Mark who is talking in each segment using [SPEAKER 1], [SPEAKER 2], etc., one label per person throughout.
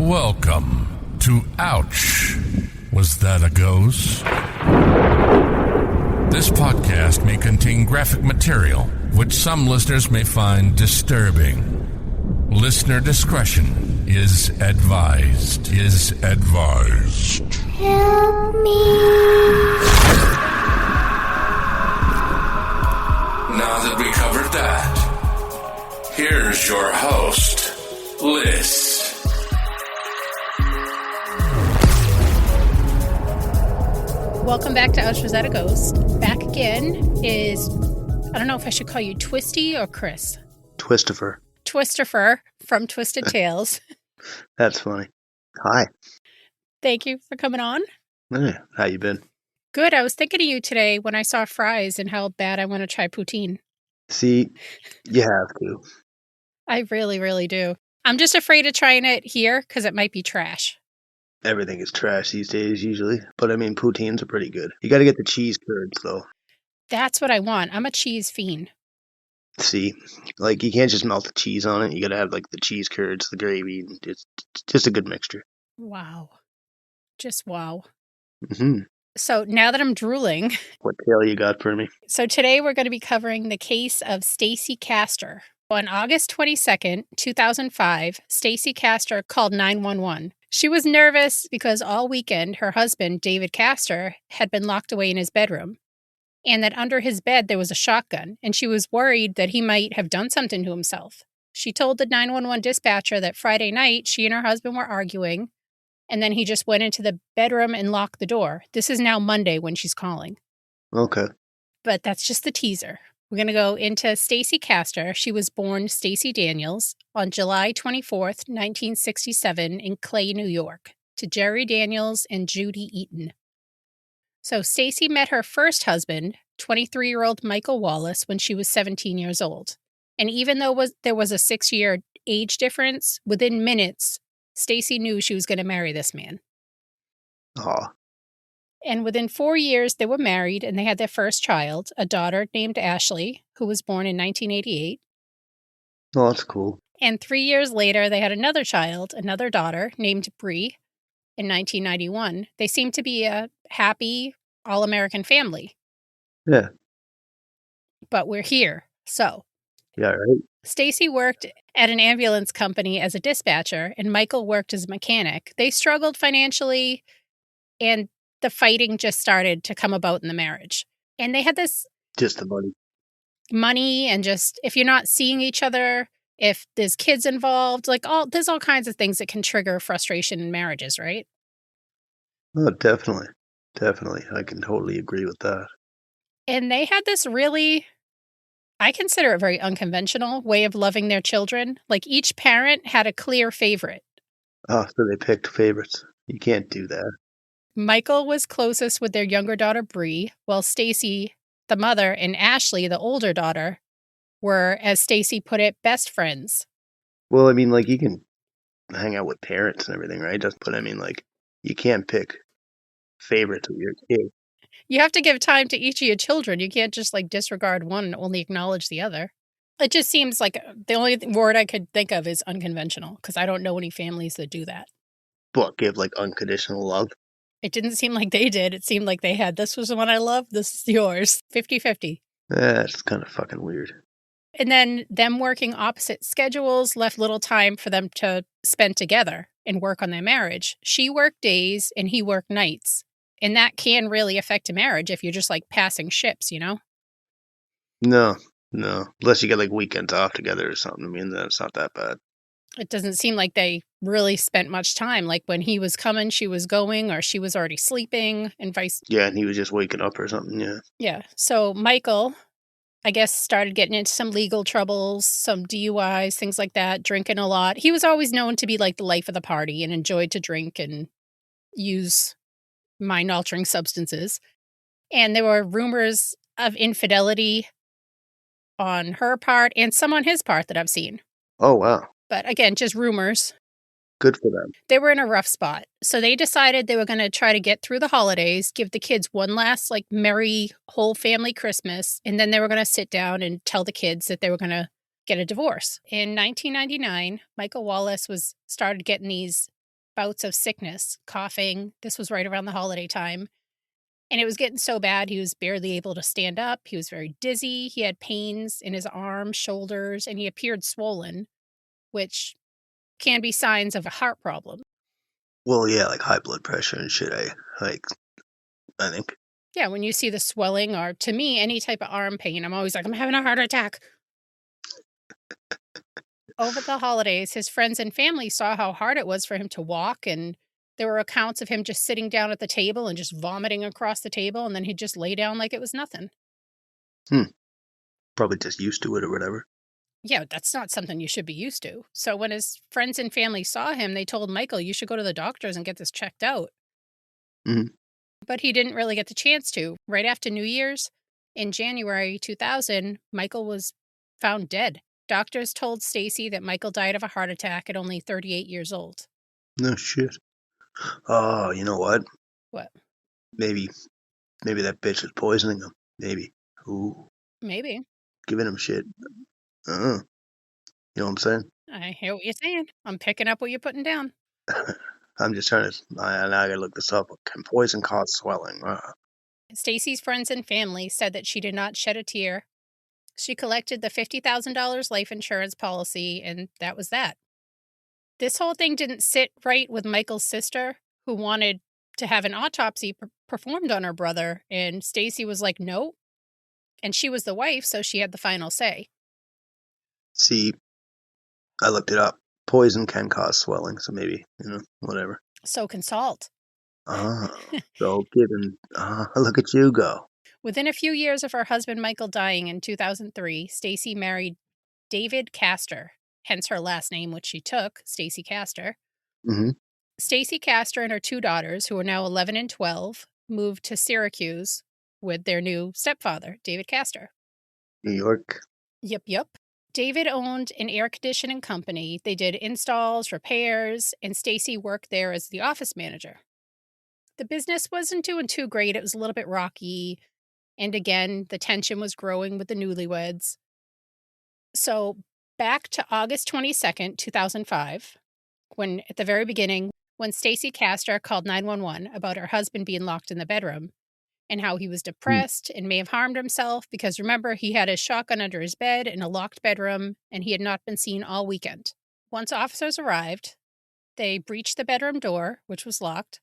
[SPEAKER 1] Welcome to Ouch. Was that a ghost? This podcast may contain graphic material, which some listeners may find disturbing. Listener discretion is advised.
[SPEAKER 2] Help me.
[SPEAKER 1] Now that we covered that, here's your host, Liz.
[SPEAKER 3] Welcome back to Ouch, Was That a Ghost? Back again is, I don't know if I should call you Twisty or Chris. Twistifer from Twisted Tales.
[SPEAKER 4] That's funny. Hi.
[SPEAKER 3] Thank you for coming on.
[SPEAKER 4] Hey, how you been?
[SPEAKER 3] Good. I was thinking of you today when I saw fries and how bad I want to try poutine.
[SPEAKER 4] See, you have to.
[SPEAKER 3] I really, really do. I'm just afraid of trying it here because it might be trash.
[SPEAKER 4] Everything is trash these days, usually. But I mean, poutines are pretty good. You got to get the cheese curds, though.
[SPEAKER 3] That's what I want. I'm a cheese fiend.
[SPEAKER 4] See, like, you can't just melt the cheese on it. You got to have, like, the cheese curds, the gravy. It's just a good mixture.
[SPEAKER 3] Wow. Just wow.
[SPEAKER 4] Mm-hmm.
[SPEAKER 3] So now that I'm drooling.
[SPEAKER 4] What tale you got for me?
[SPEAKER 3] So today we're going to be covering the case of Stacy Castor. On August 22nd, 2005, Stacy Castor called 911. She was nervous because all weekend her husband, David Castor, had been locked away in his bedroom, and that under his bed there was a shotgun, and she was worried that he might have done something to himself. She told the 911 dispatcher that Friday night she and her husband were arguing, and then he just went into the bedroom and locked the door. This is now Monday when she's calling.
[SPEAKER 4] Okay.
[SPEAKER 3] But that's just the teaser. We're going to go into Stacy Castor. She was born Stacy Daniels on July 24th, 1967 in Clay, New York, to Jerry Daniels and Judy Eaton. So Stacy met her first husband, 23-year-old Michael Wallace, when she was 17 years old. And even though there was a 6-year age difference, within minutes, Stacy knew she was going to marry this man.
[SPEAKER 4] Aw.
[SPEAKER 3] And within 4 years, they were married and they had their first child, a daughter named Ashley, who was born in 1988.
[SPEAKER 4] Oh, that's cool.
[SPEAKER 3] And 3 years later, they had another child, another daughter named Bree in 1991. They seemed to be a happy, all-American family.
[SPEAKER 4] Yeah.
[SPEAKER 3] But we're here, so.
[SPEAKER 4] Yeah, right.
[SPEAKER 3] Stacy worked at an ambulance company as a dispatcher, and Michael worked as a mechanic. They struggled financially, and the fighting just started to come about in the marriage. And they had this...
[SPEAKER 4] Just the money.
[SPEAKER 3] Money and just, if you're not seeing each other, if there's kids involved, there's all kinds of things that can trigger frustration in marriages, right?
[SPEAKER 4] Oh, definitely. Definitely. I can totally agree with that.
[SPEAKER 3] And they had this really, I consider it very unconventional way of loving their children. Like each parent had a clear favorite.
[SPEAKER 4] Oh, so they picked favorites. You can't do that.
[SPEAKER 3] Michael was closest with their younger daughter, Bree, while Stacy, the mother, and Ashley, the older daughter, were, as Stacy put it, best friends.
[SPEAKER 4] Well, I mean, like, you can hang out with parents and everything, right? But I mean, like, you can't pick favorites with your kid.
[SPEAKER 3] You have to give time to each of your children. You can't just, disregard one and only acknowledge the other. It just seems like the only word I could think of is unconventional, because I don't know any families that do that.
[SPEAKER 4] But give, unconditional love?
[SPEAKER 3] It didn't seem like they did. It seemed like they had, this was the one I love, this is yours. 50-50.
[SPEAKER 4] That's kind of fucking weird.
[SPEAKER 3] And then them working opposite schedules left little time for them to spend together and work on their marriage. She worked days and he worked nights. And that can really affect a marriage if you're just passing ships, you know?
[SPEAKER 4] No. Unless you get weekends off together or something. I mean, then it's not that bad.
[SPEAKER 3] It doesn't seem like they really spent much time. Like when he was coming, she was going, or she was already sleeping and vice.
[SPEAKER 4] Yeah, and he was just waking up or something, yeah.
[SPEAKER 3] Yeah. So Michael, I guess, started getting into some legal troubles, some DUIs, things like that, drinking a lot. He was always known to be the life of the party and enjoyed to drink and use mind-altering substances. And there were rumors of infidelity on her part and some on his part that I've seen.
[SPEAKER 4] Oh, wow.
[SPEAKER 3] But again, just rumors.
[SPEAKER 4] Good for them.
[SPEAKER 3] They were in a rough spot. So they decided they were going to try to get through the holidays, give the kids one last merry whole family Christmas. And then they were going to sit down and tell the kids that they were going to get a divorce. In 1999, Michael Wallace started getting these bouts of sickness, coughing. This was right around the holiday time. And it was getting so bad, he was barely able to stand up. He was very dizzy. He had pains in his arms, shoulders, and he appeared swollen, which can be signs of a heart problem.
[SPEAKER 4] Well, yeah, like high blood pressure and shit. I think.
[SPEAKER 3] Yeah, when you see the swelling or, to me, any type of arm pain, I'm always like, I'm having a heart attack. Over the holidays, his friends and family saw how hard it was for him to walk, and there were accounts of him just sitting down at the table and just vomiting across the table, and then he'd just lay down like it was nothing.
[SPEAKER 4] Probably just used to it or whatever.
[SPEAKER 3] Yeah, that's not something you should be used to. So when his friends and family saw him, they told Michael, you should go to the doctors and get this checked out.
[SPEAKER 4] Mhm.
[SPEAKER 3] But he didn't really get the chance to. Right after New Year's, in January 2000, Michael was found dead. Doctors told Stacy that Michael died of a heart attack at only 38 years old.
[SPEAKER 4] No shit. Oh, you know what?
[SPEAKER 3] What?
[SPEAKER 4] Maybe that bitch was poisoning him. Maybe. Ooh,
[SPEAKER 3] Maybe.
[SPEAKER 4] giving him shit. You know what I'm saying?
[SPEAKER 3] I hear what you're saying. I'm picking up what you're putting down.
[SPEAKER 4] I'm just trying to. Now I gotta look this up. Can poison cause swelling?
[SPEAKER 3] Stacy's friends and family said that she did not shed a tear. She collected the $50,000 life insurance policy, and that was that. This whole thing didn't sit right with Michael's sister, who wanted to have an autopsy performed on her brother, and Stacy was like, no. And she was the wife, so she had the final say.
[SPEAKER 4] See, I looked it up. Poison can cause swelling, so maybe, whatever.
[SPEAKER 3] So can salt.
[SPEAKER 4] So given, look at you go.
[SPEAKER 3] Within a few years of her husband Michael dying in 2003, Stacy married David Castor, hence her last name, which she took, Stacy Castor.
[SPEAKER 4] Mm-hmm.
[SPEAKER 3] Stacy Castor and her two daughters, who are now 11 and 12, moved to Syracuse with their new stepfather, David Castor.
[SPEAKER 4] New York.
[SPEAKER 3] Yep. David owned an air conditioning company. They did installs, repairs, and Stacy worked there as the office manager. The business wasn't doing too great. It was a little bit rocky. And again, the tension was growing with the newlyweds. So back to August 22nd, 2005, when at the very beginning, when Stacy Castor called 911 about her husband being locked in the bedroom and how he was depressed and may have harmed himself because, remember, he had his shotgun under his bed in a locked bedroom and he had not been seen all weekend. Once officers arrived, they breached the bedroom door, which was locked.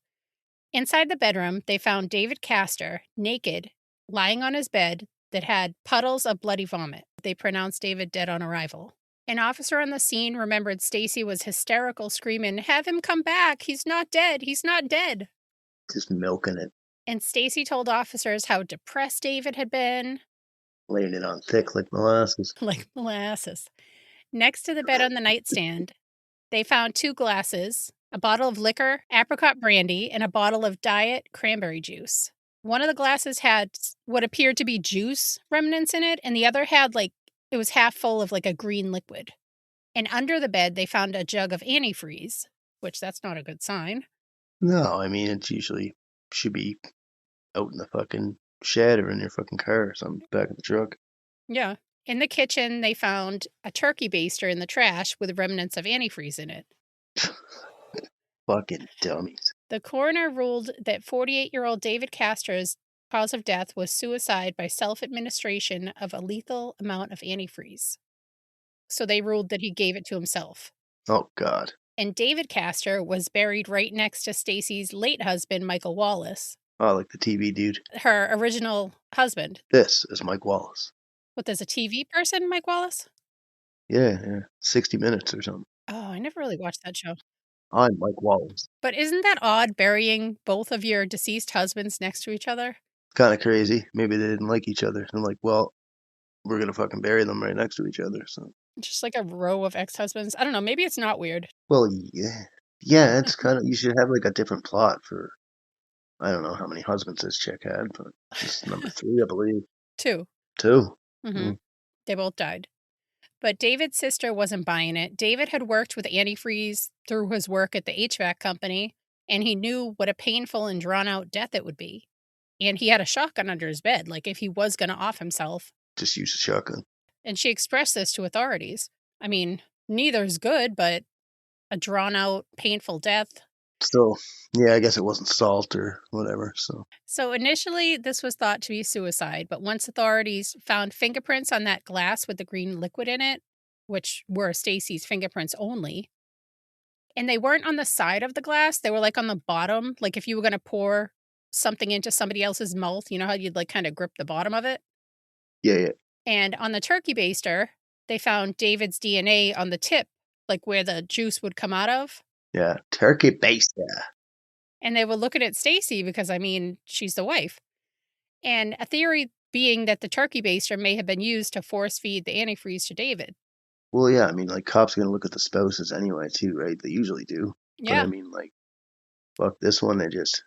[SPEAKER 3] Inside the bedroom, they found David Castor, naked, lying on his bed that had puddles of bloody vomit. They pronounced David dead on arrival. An officer on the scene remembered Stacy was hysterical, screaming, "Have him come back! He's not dead! He's not dead!"
[SPEAKER 4] Just milking it.
[SPEAKER 3] And Stacy told officers how depressed David had been.
[SPEAKER 4] Laying it on thick like molasses.
[SPEAKER 3] Like molasses. Next to the bed on the nightstand, they found 2 glasses, a bottle of liquor, apricot brandy, and a bottle of diet cranberry juice. One of the glasses had what appeared to be juice remnants in it, and the other had it was half full of a green liquid. And under the bed, they found a jug of antifreeze, which that's not a good sign.
[SPEAKER 4] No, I mean, it's usually should be out in the fucking shed or in your fucking car or something, back of the truck.
[SPEAKER 3] Yeah. In the kitchen, they found a turkey baster in the trash with remnants of antifreeze in it.
[SPEAKER 4] Fucking dummies.
[SPEAKER 3] The coroner ruled that 48-year-old David Castor's cause of death was suicide by self-administration of a lethal amount of antifreeze. So they ruled that he gave it to himself.
[SPEAKER 4] Oh, God.
[SPEAKER 3] And David Castor was buried right next to Stacy's late husband, Michael Wallace.
[SPEAKER 4] Oh, like the TV dude.
[SPEAKER 3] Her original husband.
[SPEAKER 4] This is Mike Wallace.
[SPEAKER 3] What, there's a TV person, Mike Wallace?
[SPEAKER 4] Yeah. 60 Minutes or something.
[SPEAKER 3] Oh, I never really watched that show.
[SPEAKER 4] I'm Mike Wallace.
[SPEAKER 3] But isn't that odd, burying both of your deceased husbands next to each other?
[SPEAKER 4] Kind of crazy. Maybe they didn't like each other. I'm like, well, we're going to fucking bury them right next to each other. So.
[SPEAKER 3] Just like a row of ex-husbands. I don't know. Maybe it's not weird.
[SPEAKER 4] Well, yeah. Yeah, it's kind of, you should have a different plot for, I don't know how many husbands this chick had, but it's number 3, I believe.
[SPEAKER 3] 2.
[SPEAKER 4] 2?
[SPEAKER 3] Mm-hmm. They both died. But David's sister wasn't buying it. David had worked with antifreeze through his work at the HVAC company, and he knew what a painful and drawn-out death it would be. And he had a shotgun under his bed, if he was going to off himself.
[SPEAKER 4] Just use a shotgun.
[SPEAKER 3] And she expressed this to authorities. I mean, neither's good, but a drawn-out, painful death.
[SPEAKER 4] So, yeah, I guess it wasn't salt or whatever.
[SPEAKER 3] So initially, this was thought to be suicide, but once authorities found fingerprints on that glass with the green liquid in it, which were Stacy's fingerprints only, and they weren't on the side of the glass, they were like on the bottom. Like if you were going to pour something into somebody else's mouth, you know how you'd like kind of grip the bottom of it?
[SPEAKER 4] Yeah.
[SPEAKER 3] And on the turkey baster, they found David's DNA on the tip, like where the juice would come out of.
[SPEAKER 4] Yeah, turkey baster.
[SPEAKER 3] And they were looking at Stacy because, I mean, she's the wife. And a theory being that the turkey baster may have been used to force feed the antifreeze to David.
[SPEAKER 4] Well, yeah, I mean, like, cops are going to look at the spouses anyway, too, right? They usually do. But,
[SPEAKER 3] Yeah.
[SPEAKER 4] I mean, like, fuck this one, they just,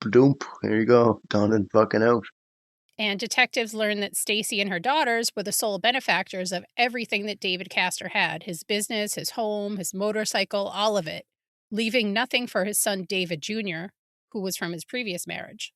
[SPEAKER 4] doomp, here you go, done and fucking out.
[SPEAKER 3] And detectives learned that Stacy and her daughters were the sole benefactors of everything that David Castor had, his business, his home, his motorcycle, all of it, leaving nothing for his son David Jr., who was from his previous marriage.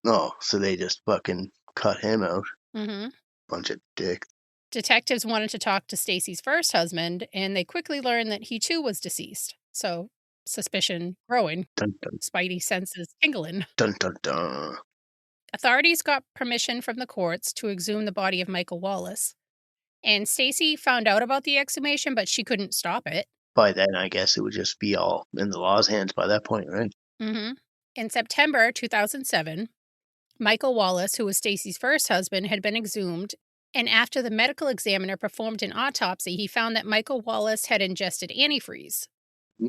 [SPEAKER 4] Oh, so they just fucking cut him out.
[SPEAKER 3] Mm-hmm.
[SPEAKER 4] Bunch of dicks.
[SPEAKER 3] Detectives wanted to talk to Stacy's first husband, and they quickly learned that he too was deceased. So, suspicion growing.
[SPEAKER 4] Dun, dun,
[SPEAKER 3] Spidey senses tingling.
[SPEAKER 4] dun, dun, dun.
[SPEAKER 3] Authorities got permission from the courts to exhume the body of Michael Wallace. And Stacy found out about the exhumation, but she couldn't stop it.
[SPEAKER 4] By then, I guess it would just be all in the law's hands by that point, right?
[SPEAKER 3] Mm-hmm. In September 2007, Michael Wallace, who was Stacy's first husband, had been exhumed. And after the medical examiner performed an autopsy, he found that Michael Wallace had ingested antifreeze.
[SPEAKER 4] Mm-hmm.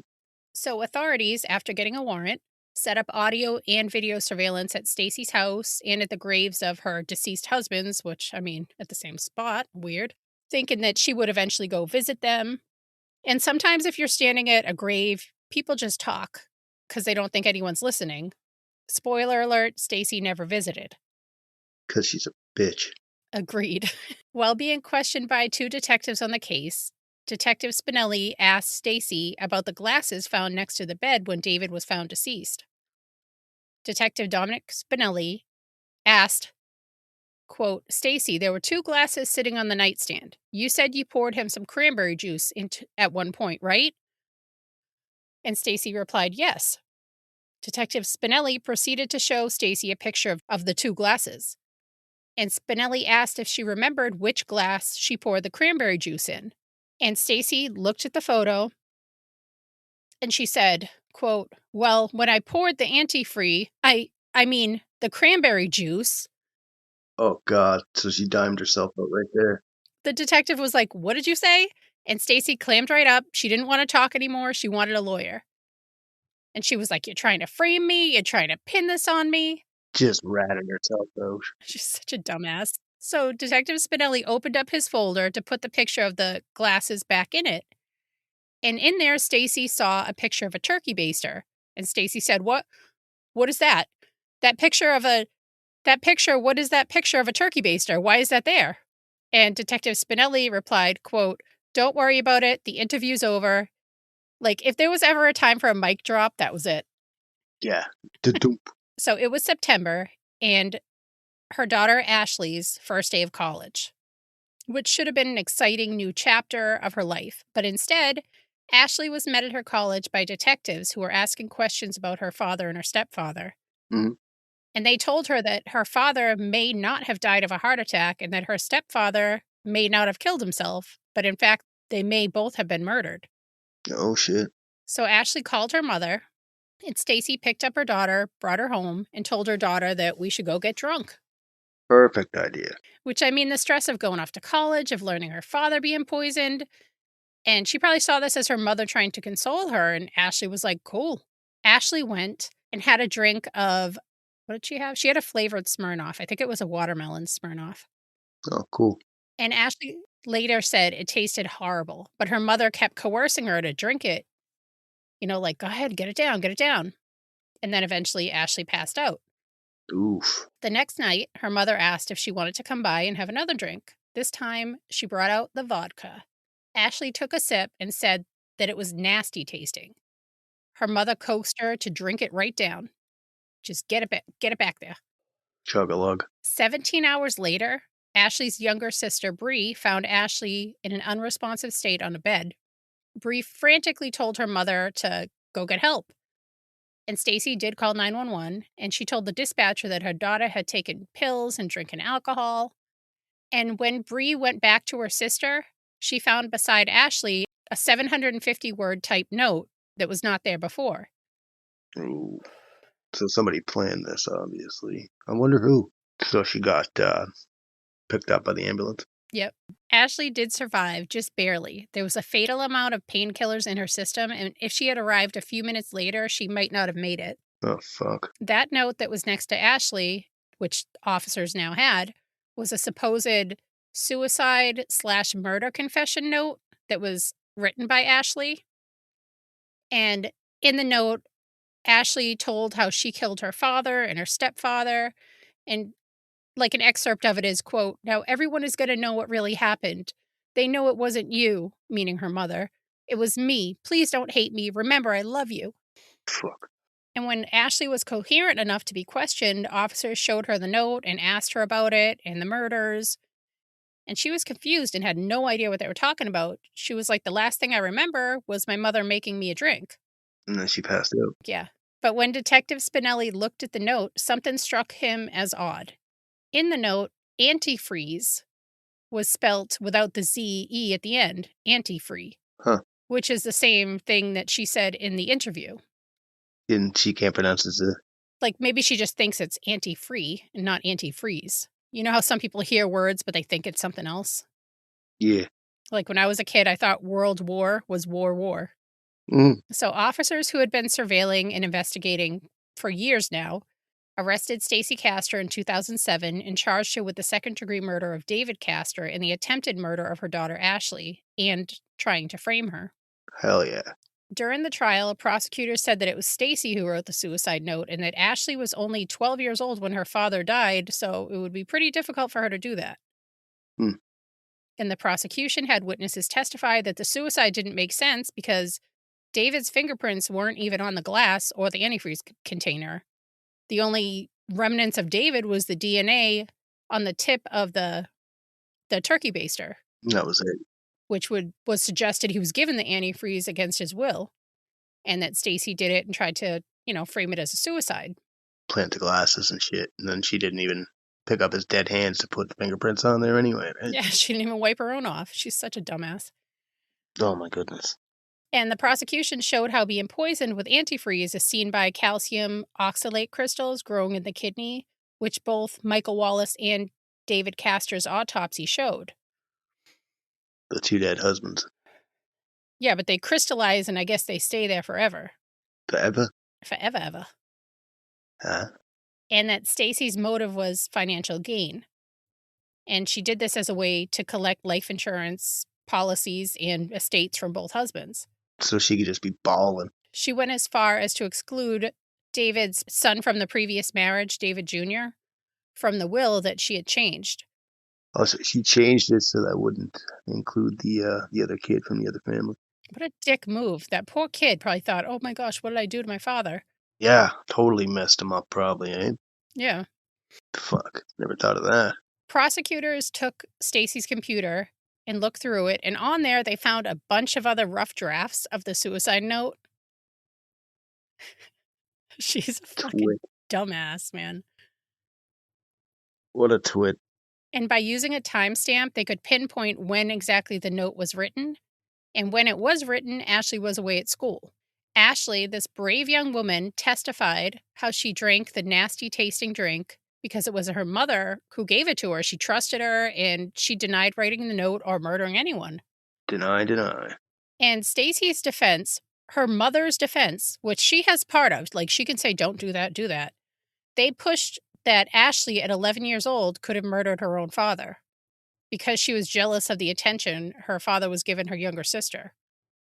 [SPEAKER 3] So authorities, after getting a warrant, set up audio and video surveillance at Stacy's house and at the graves of her deceased husbands, which, I mean, at the same spot, weird, thinking that she would eventually go visit them. And sometimes if you're standing at a grave, people just talk because they don't think anyone's listening. Spoiler alert, Stacy never visited.
[SPEAKER 4] Because she's a bitch.
[SPEAKER 3] Agreed. While being questioned by two detectives on the case, Detective Spinelli asked Stacy about the glasses found next to the bed when David was found deceased. Detective Dominic Spinelli asked, quote, Stacy, there were two glasses sitting on the nightstand. You said you poured him some cranberry juice at one point, right? And Stacy replied, yes. Detective Spinelli proceeded to show Stacy a picture of the two glasses. And Spinelli asked if she remembered which glass she poured the cranberry juice in. And Stacy looked at the photo and she said, quote, well, when I poured the antifreeze, I mean, the cranberry juice.
[SPEAKER 4] Oh, God. So she dimed herself out right there.
[SPEAKER 3] The detective was like, what did you say? And Stacy clammed right up. She didn't want to talk anymore. She wanted a lawyer. And she was like, you're trying to frame me. You're trying to pin this on me.
[SPEAKER 4] Just ratting herself out.
[SPEAKER 3] She's such a dumbass. So Detective Spinelli opened up his folder to put the picture of the glasses back in it. And in there, Stacy saw a picture of a turkey baster. And Stacy said, what is that? What is that picture of a turkey baster? Why is that there? And Detective Spinelli replied, quote, don't worry about it. The interview's over. Like, if there was ever a time for a mic drop, that was it.
[SPEAKER 4] Yeah. Da-doomp.
[SPEAKER 3] So it was September, and her daughter Ashley's first day of college, which should have been an exciting new chapter of her life. But instead, Ashley was met at her college by detectives who were asking questions about her father and her stepfather.
[SPEAKER 4] Mm-hmm.
[SPEAKER 3] And they told her that her father may not have died of a heart attack and that her stepfather may not have killed himself, but in fact, they may both have been murdered.
[SPEAKER 4] Oh, shit.
[SPEAKER 3] So Ashley called her mother, and Stacy picked up her daughter, brought her home, and told her daughter that we should go get drunk.
[SPEAKER 4] Perfect idea.
[SPEAKER 3] Which, I mean, the stress of going off to college, of learning her father being poisoned. And she probably saw this as her mother trying to console her. And Ashley was like, cool. Ashley went and had a drink of, what did she have? She had a flavored Smirnoff. I think it was a watermelon Smirnoff.
[SPEAKER 4] Oh, cool.
[SPEAKER 3] And Ashley later said it tasted horrible. But her mother kept coercing her to drink it. You know, like, go ahead, get it down, get it down. And then eventually Ashley passed out.
[SPEAKER 4] Oof.
[SPEAKER 3] The next night, her mother asked if she wanted to come by and have another drink. This time, she brought out the vodka. Ashley took a sip and said that it was nasty tasting. Her mother coaxed her to drink it right down. Just get it back there.
[SPEAKER 4] Chug-a-lug.
[SPEAKER 3] 17 hours later, Ashley's younger sister, Bree, found Ashley in an unresponsive state on a bed. Bree frantically told her mother to go get help. And Stacy did call 911, and she told the dispatcher that her daughter had taken pills and drinking alcohol. And when Bree went back to her sister, she found beside Ashley a 750-word typed note that was not there before.
[SPEAKER 4] Ooh. So somebody planned this, obviously. I wonder who. So she got picked up by the ambulance.
[SPEAKER 3] Yep. Ashley did survive, just barely. There was a fatal amount of painkillers in her system, and if she had arrived a few minutes later, she might not have made it.
[SPEAKER 4] Oh, fuck.
[SPEAKER 3] That note that was next to Ashley, which officers now had, was a supposed suicide/murder confession note that was written by Ashley. And in the note, Ashley told how she killed her father and her stepfather. And like an excerpt of it is, quote, "Now everyone is going to know what really happened. They know it wasn't you," meaning her mother. "It was me. Please don't hate me. Remember, I love you."
[SPEAKER 4] Fuck.
[SPEAKER 3] And when Ashley was coherent enough to be questioned, officers showed her the note and asked her about it and the murders. And she was confused and had no idea what they were talking about. She was like, "The last thing I remember was my mother making me a drink."
[SPEAKER 4] And then she passed out.
[SPEAKER 3] Yeah. But when Detective Spinelli looked at the note, something struck him as odd. In the note, antifreeze was spelt without the Z-E at the end, antifree.
[SPEAKER 4] Huh.
[SPEAKER 3] Which is the same thing that she said in the interview.
[SPEAKER 4] And she can't pronounce it.
[SPEAKER 3] Like, maybe she just thinks it's anti-free and not antifreeze. You know how some people hear words, but they think it's something else?
[SPEAKER 4] Yeah.
[SPEAKER 3] Like, when I was a kid, I thought World War was war.
[SPEAKER 4] Mm.
[SPEAKER 3] So officers who had been surveilling and investigating for years now arrested Stacy Castor in 2007 and charged her with the second-degree murder of David Castor and the attempted murder of her daughter Ashley and trying to frame her.
[SPEAKER 4] Hell yeah.
[SPEAKER 3] During the trial, prosecutors said that it was Stacy who wrote the suicide note and that Ashley was only 12 years old when her father died, so it would be pretty difficult for her to do that.
[SPEAKER 4] Hmm.
[SPEAKER 3] And the prosecution had witnesses testify that the suicide didn't make sense because David's fingerprints weren't even on the glass or the antifreeze container. The only remnants of David was the DNA on the tip of the turkey baster.
[SPEAKER 4] That was it.
[SPEAKER 3] Which was suggested he was given the antifreeze against his will, and that Stacy did it and tried to, frame it as a suicide.
[SPEAKER 4] Plant the glasses and shit, and then she didn't even pick up his dead hands to put the fingerprints on there anyway, right?
[SPEAKER 3] Yeah, she didn't even wipe her own off. She's such a dumbass.
[SPEAKER 4] Oh my goodness.
[SPEAKER 3] And the prosecution showed how being poisoned with antifreeze is seen by calcium oxalate crystals growing in the kidney, which both Michael Wallace and David Castor's autopsy showed.
[SPEAKER 4] The two dead husbands.
[SPEAKER 3] Yeah, but they crystallize and I guess they stay there forever.
[SPEAKER 4] Forever?
[SPEAKER 3] Forever, ever.
[SPEAKER 4] Huh?
[SPEAKER 3] And that Stacy's motive was financial gain. And she did this as a way to collect life insurance policies and estates from both husbands.
[SPEAKER 4] So she could just be balling.
[SPEAKER 3] She went as far as to exclude David's son from the previous marriage, David Jr., from the will that she had changed.
[SPEAKER 4] Oh, so she changed it so that wouldn't include the other kid from the other family.
[SPEAKER 3] What a dick move. That poor kid probably thought, "Oh my gosh, what did I do to my father?"
[SPEAKER 4] Yeah, totally messed him up probably, eh?
[SPEAKER 3] Yeah.
[SPEAKER 4] Fuck, never thought of that.
[SPEAKER 3] Prosecutors took Stacy's computer and looked through it, and on there they found a bunch of other rough drafts of the suicide note. She's a fucking dumbass, man.
[SPEAKER 4] What a twit.
[SPEAKER 3] And by using a timestamp, they could pinpoint when exactly the note was written. And when it was written, Ashley was away at school. Ashley, this brave young woman, testified how she drank the nasty tasting drink because it was her mother who gave it to her. She trusted her and she denied writing the note or murdering anyone.
[SPEAKER 4] Deny.
[SPEAKER 3] And Stacy's defense, her mother's defense, which she has part of, like she can say, "Don't do that. They pushed that Ashley at 11 years old could have murdered her own father because she was jealous of the attention her father was giving her younger sister.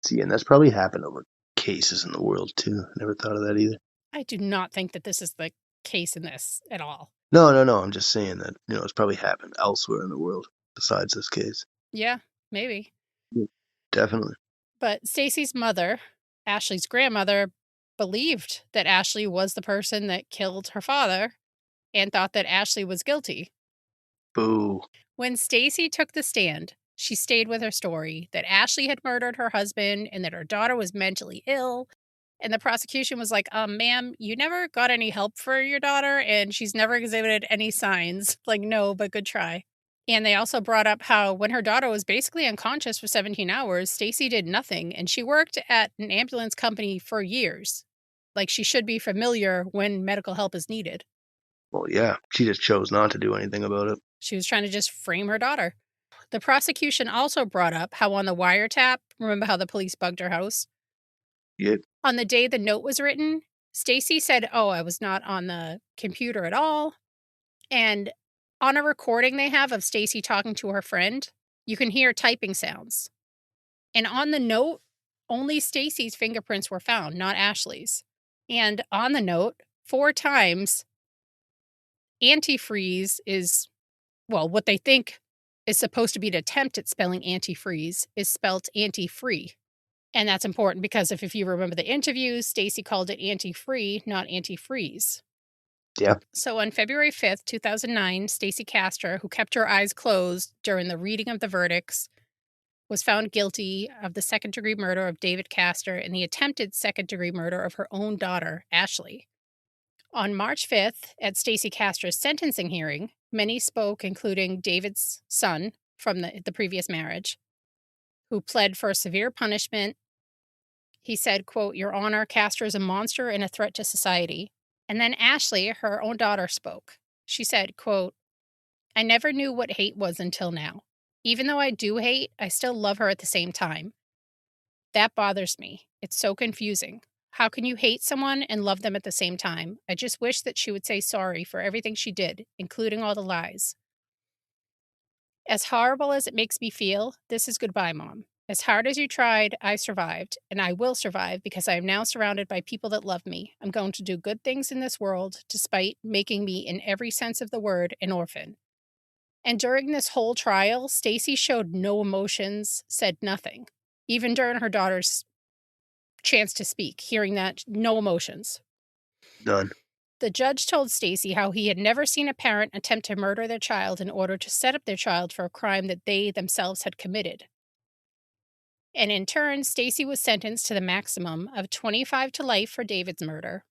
[SPEAKER 4] See, and that's probably happened over cases in the world too. Never thought of that either.
[SPEAKER 3] I do not think that this is the case in this at all.
[SPEAKER 4] No. I'm just saying that, it's probably happened elsewhere in the world besides this case.
[SPEAKER 3] Yeah, maybe.
[SPEAKER 4] Yeah, definitely.
[SPEAKER 3] But Stacy's mother, Ashley's grandmother, believed that Ashley was the person that killed her father and thought that Ashley was guilty.
[SPEAKER 4] Boo.
[SPEAKER 3] When Stacy took the stand, she stayed with her story that Ashley had murdered her husband and that her daughter was mentally ill And the prosecution was like, ma'am, you never got any help for your daughter, and she's never exhibited any signs. Like, no, but good try. And they also brought up how when her daughter was basically unconscious for 17 hours, Stacy did nothing, and she worked at an ambulance company for years. Like, she should be familiar when medical help is needed.
[SPEAKER 4] Well, yeah, she just chose not to do anything about it.
[SPEAKER 3] She was trying to just frame her daughter. The prosecution also brought up how on the wiretap, remember how the police bugged her house?
[SPEAKER 4] Yeah.
[SPEAKER 3] On the day the note was written, Stacy said, "Oh, I was not on the computer at all." And on a recording they have of Stacy talking to her friend, you can hear typing sounds. And on the note, only Stacy's fingerprints were found, not Ashley's. And on the note, 4 times, antifreeze is, well, what they think is supposed to be an attempt at spelling antifreeze is spelt anti-free. And that's important because if you remember the interviews, Stacy called it anti-free, not antifreeze.
[SPEAKER 4] Yeah.
[SPEAKER 3] So on February 5th, 2009, Stacy Castor, who kept her eyes closed during the reading of the verdicts, was found guilty of the second-degree murder of David Castor and the attempted second-degree murder of her own daughter, Ashley. On March 5th, at Stacy Castor's sentencing hearing, many spoke, including David's son from the previous marriage, who pled for severe punishment. He said, quote, "Your Honor, Castor is a monster and a threat to society." And then Ashley, her own daughter, spoke. She said, quote, "I never knew what hate was until now. Even though I do hate, I still love her at the same time. That bothers me. It's so confusing. How can you hate someone and love them at the same time? I just wish that she would say sorry for everything she did, including all the lies. As horrible as it makes me feel, this is goodbye, Mom. As hard as you tried, I survived, and I will survive because I am now surrounded by people that love me. I'm going to do good things in this world, despite making me, in every sense of the word, an orphan." And during this whole trial, Stacy showed no emotions, said nothing. Even during her daughter's chance to speak, hearing that, no emotions.
[SPEAKER 4] Done.
[SPEAKER 3] The judge told Stacy how he had never seen a parent attempt to murder their child in order to set up their child for a crime that they themselves had committed. And in turn, Stacy was sentenced to the maximum of 25 to life for David's murder,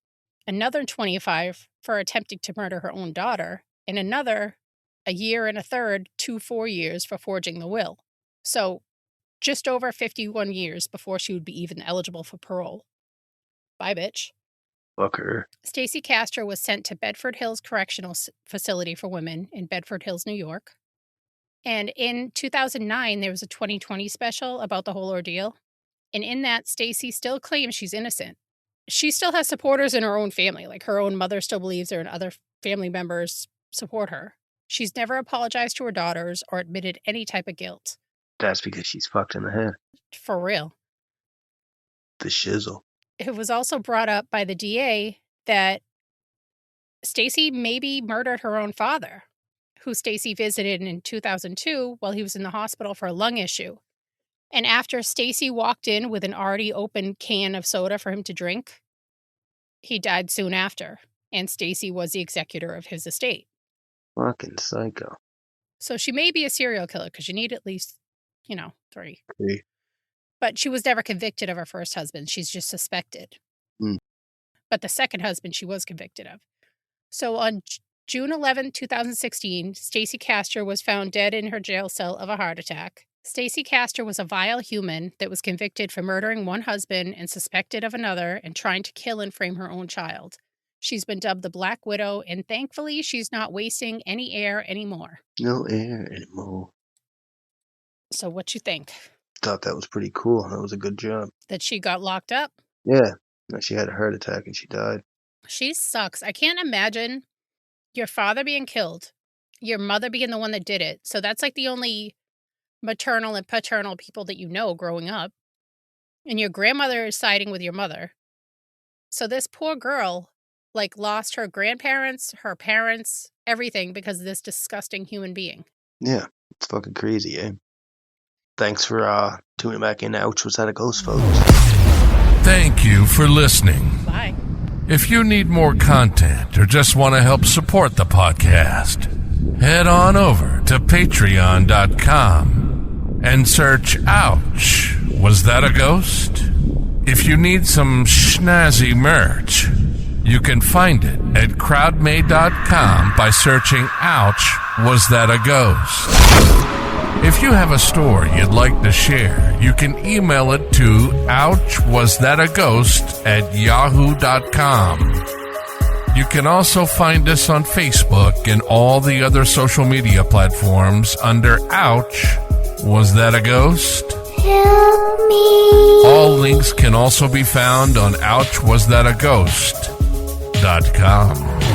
[SPEAKER 3] another 25 for attempting to murder her own daughter, and another a year and a third, 2 4 years for forging the will. So just over 51 years before she would be even eligible for parole. Bye, bitch.
[SPEAKER 4] Fuck her.
[SPEAKER 3] Stacy Castor was sent to Bedford Hills Correctional Facility for Women in Bedford Hills, New York. And in 2009, there was a 2020 special about the whole ordeal. And in that, Stacy still claims she's innocent. She still has supporters in her own family. Like, her own mother still believes her and other family members support her. She's never apologized to her daughters or admitted any type of guilt.
[SPEAKER 4] That's because she's fucked in the head.
[SPEAKER 3] For real.
[SPEAKER 4] The shizzle.
[SPEAKER 3] It was also brought up by the DA that Stacy maybe murdered her own father, who Stacy visited in 2002 while he was in the hospital for a lung issue. And after Stacy walked in with an already open can of soda for him to drink, he died soon after, and Stacy was the executor of his estate.
[SPEAKER 4] Fucking psycho.
[SPEAKER 3] So she may be a serial killer because you need at least, 3.
[SPEAKER 4] 3.
[SPEAKER 3] But she was never convicted of her first husband. She's just suspected. But the second husband she was convicted of. So on June 11, 2016, Stacy Castor was found dead in her jail cell of a heart attack. Stacy Castor was a vile human that was convicted for murdering one husband and suspected of another and trying to kill and frame her own child. She's been dubbed the Black Widow, and thankfully she's not wasting any air anymore.
[SPEAKER 4] No air anymore.
[SPEAKER 3] So what you think?
[SPEAKER 4] Thought that was pretty cool. That was a good job.
[SPEAKER 3] That she got locked up?
[SPEAKER 4] Yeah. She had a heart attack and she died.
[SPEAKER 3] She sucks. I can't imagine your father being killed, your mother being the one that did it. So that's like the only maternal and paternal people that you know growing up. And your grandmother is siding with your mother. So this poor girl, lost her grandparents, her parents, everything because of this disgusting human being.
[SPEAKER 4] Yeah. It's fucking crazy, eh? Thanks for tuning back in to Ouch, Was That a Ghost, folks?
[SPEAKER 1] Thank you for listening.
[SPEAKER 3] Bye.
[SPEAKER 1] If you need more content or just want to help support the podcast, head on over to patreon.com and search Ouch, Was That a Ghost? If you need some snazzy merch, you can find it at crowdmade.com by searching Ouch, Was That a Ghost? If you have a story you'd like to share, you can email it to ouchwasthataghost@yahoo.com. You can also find us on Facebook and all the other social media platforms under Ouch, Was That a Ghost?
[SPEAKER 2] Help me.
[SPEAKER 1] All links can also be found on ouchwasthataghost.com.